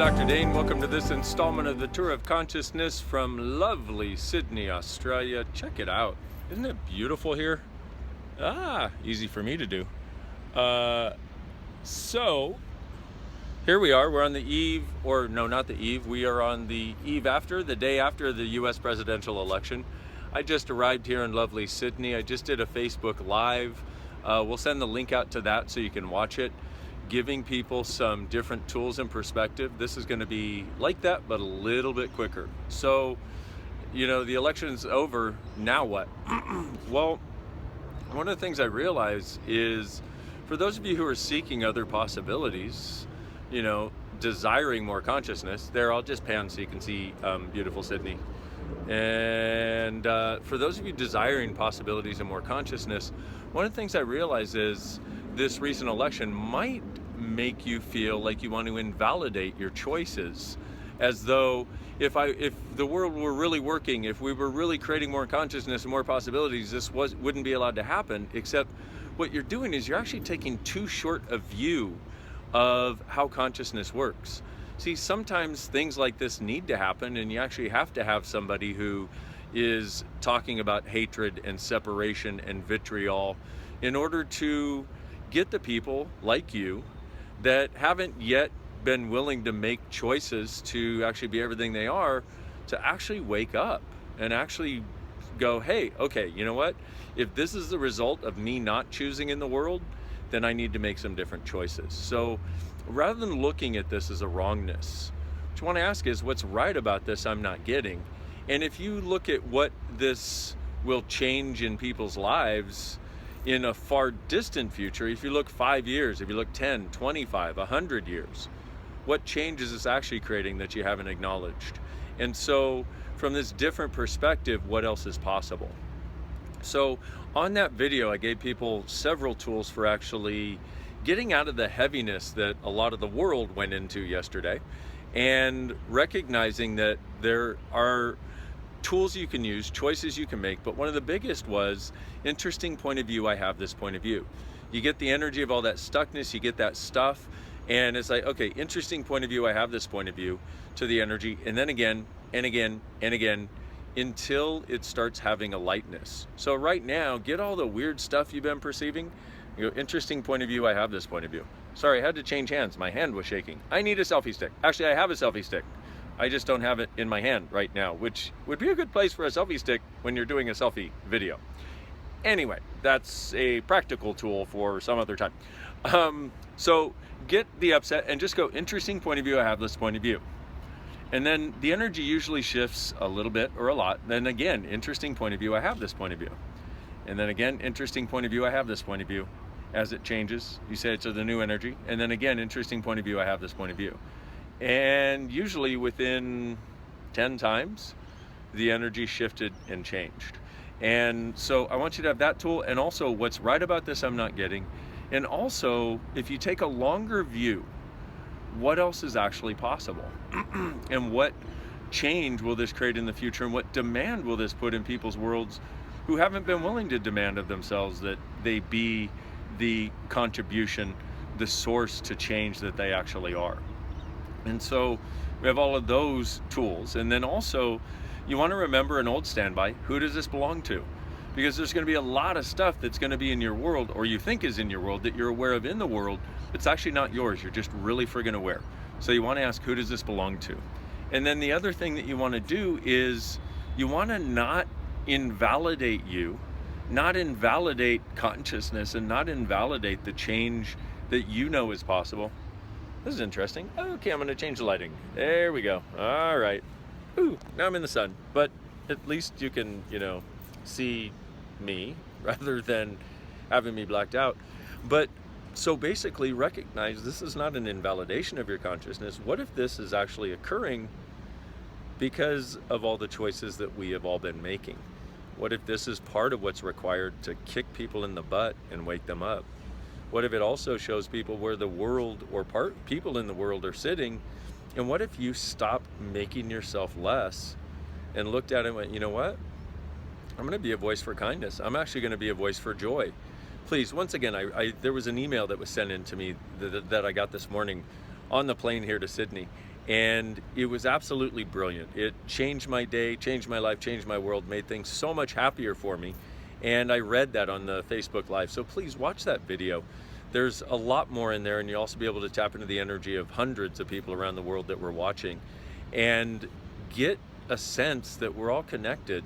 Dr. Dain. Welcome to this installment of the Tour of Consciousness from lovely Sydney, Australia. Check it out. Isn't it beautiful here? Easy for me to do. So here we are. We're on the eve, or no, not the eve. We are on the eve after, the day after the U.S. presidential election. I just arrived here in lovely Sydney. I just did a Facebook Live. We'll send the link out to that so you can watch it, giving people some different tools and perspective. This is going to be like that, but a little bit quicker. So, the election's over. Now what? Well, one of the things I realize is, for those of you who are seeking other possibilities, desiring more consciousness, there, I'll just pan so you can see beautiful Sydney. And for those of you desiring possibilities and more consciousness, one of the things I realize is this recent election might make you feel like you want to invalidate your choices, as though if the world were really working, if we were really creating more consciousness and more possibilities, this wouldn't be allowed to happen. Except what you're doing is you're actually taking too short a view of how consciousness works. See, sometimes things like this need to happen, and you actually have to have somebody who is talking about hatred and separation and vitriol in order to get the people like you that haven't yet been willing to make choices to actually be everything they are, to actually wake up and actually go, hey, okay, you know what? If this is the result of me not choosing in the world, then I need to make some different choices. So rather than looking at this as a wrongness, what you want to ask is, what's right about this I'm not getting? And if you look at what this will change in people's lives in a far distant future, if you look 5 years, if you look 10, 25, 100 years, what changes is actually creating that you haven't acknowledged? And so from this different perspective, what else is possible? So on that video, I gave people several tools for actually getting out of the heaviness that a lot of the world went into yesterday, and recognizing that there are tools you can use, choices you can make. But one of the biggest was, interesting point of view, I have this point of view. You get the energy of all that stuckness, you get that stuff, and it's like, okay, interesting point of view, I have this point of view, to the energy, and then again, and again, and again, until it starts having a lightness. So right now, get all the weird stuff you've been perceiving. You go, interesting point of view, I have this point of view. Sorry, I had to change hands. My hand was shaking. I need a selfie stick. Actually, I have a selfie stick. I just don't have it in my hand right now, which would be a good place for a selfie stick when you're doing a selfie video. Anyway, that's a practical tool for some other time. So get the upset and just go, interesting point of view, I have this point of view. And then the energy usually shifts a little bit or a lot. Then again, interesting point of view, I have this point of view. And then again, interesting point of view, I have this point of view. As it changes, you say it's the new energy. And then again, interesting point of view, I have this point of view. And usually within 10 times, the energy shifted and changed. And so I want you to have that tool, and also what's right about this I'm not getting. And also, if you take a longer view, what else is actually possible? And what change will this create in the future? And what demand will this put in people's worlds who haven't been willing to demand of themselves that they be the contribution, the source to change that they actually are? And so we have all of those tools. And then also, you want to remember an old standby. Who does this belong to? Because there's going to be a lot of stuff that's going to be in your world, or you think is in your world, that you're aware of in the world. It's actually not yours. You're just really friggin' aware. So you want to ask, who does this belong to? And then the other thing that you want to do is you want to not invalidate you, not invalidate consciousness, and not invalidate the change that you know is possible. This is interesting. Okay, I'm going to change the lighting. There we go. All right. Ooh, now I'm in the sun. But at least you can, see me rather than having me blacked out. But so basically recognize this is not an invalidation of your consciousness. What if this is actually occurring because of all the choices that we have all been making? What if this is part of what's required to kick people in the butt and wake them up? What if it also shows people where the world or people in the world are sitting? And what if you stop making yourself less and looked at it and went, you know what? I'm going to be a voice for kindness. I'm actually going to be a voice for joy. Please, once again, there was an email that was sent in to me that I got this morning on the plane here to Sydney. And it was absolutely brilliant. It changed my day, changed my life, changed my world, made things so much happier for me. And I read that on the Facebook Live. So please watch that video. There's a lot more in there, and you'll also be able to tap into the energy of hundreds of people around the world that were watching and get a sense that we're all connected.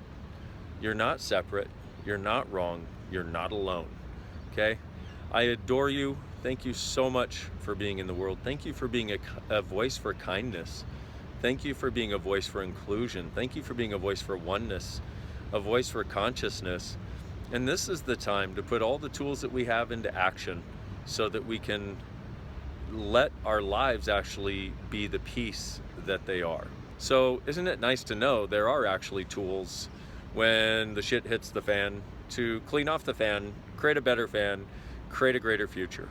You're not separate. You're not wrong. You're not alone. Okay? I adore you. Thank you so much for being in the world. Thank you for being a voice for kindness. Thank you for being a voice for inclusion. Thank you for being a voice for oneness, a voice for consciousness. And this is the time to put all the tools that we have into action so that we can let our lives actually be the peace that they are. So isn't it nice to know there are actually tools when the shit hits the fan to clean off the fan, create a better fan, create a greater future.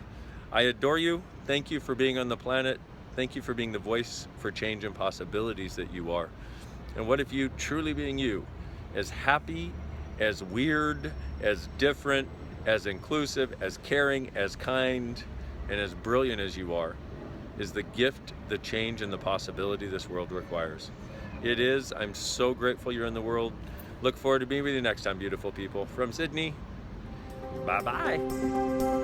I adore you. Thank you for being on the planet. Thank you for being the voice for change and possibilities that you are. And what if you, truly being you, as happy, as weird, as different, as inclusive, as caring, as kind, and as brilliant as you are, is the gift, the change, and the possibility this world requires. It is. I'm so grateful you're in the world. Look forward to being with you next time, beautiful people. From Sydney, bye-bye.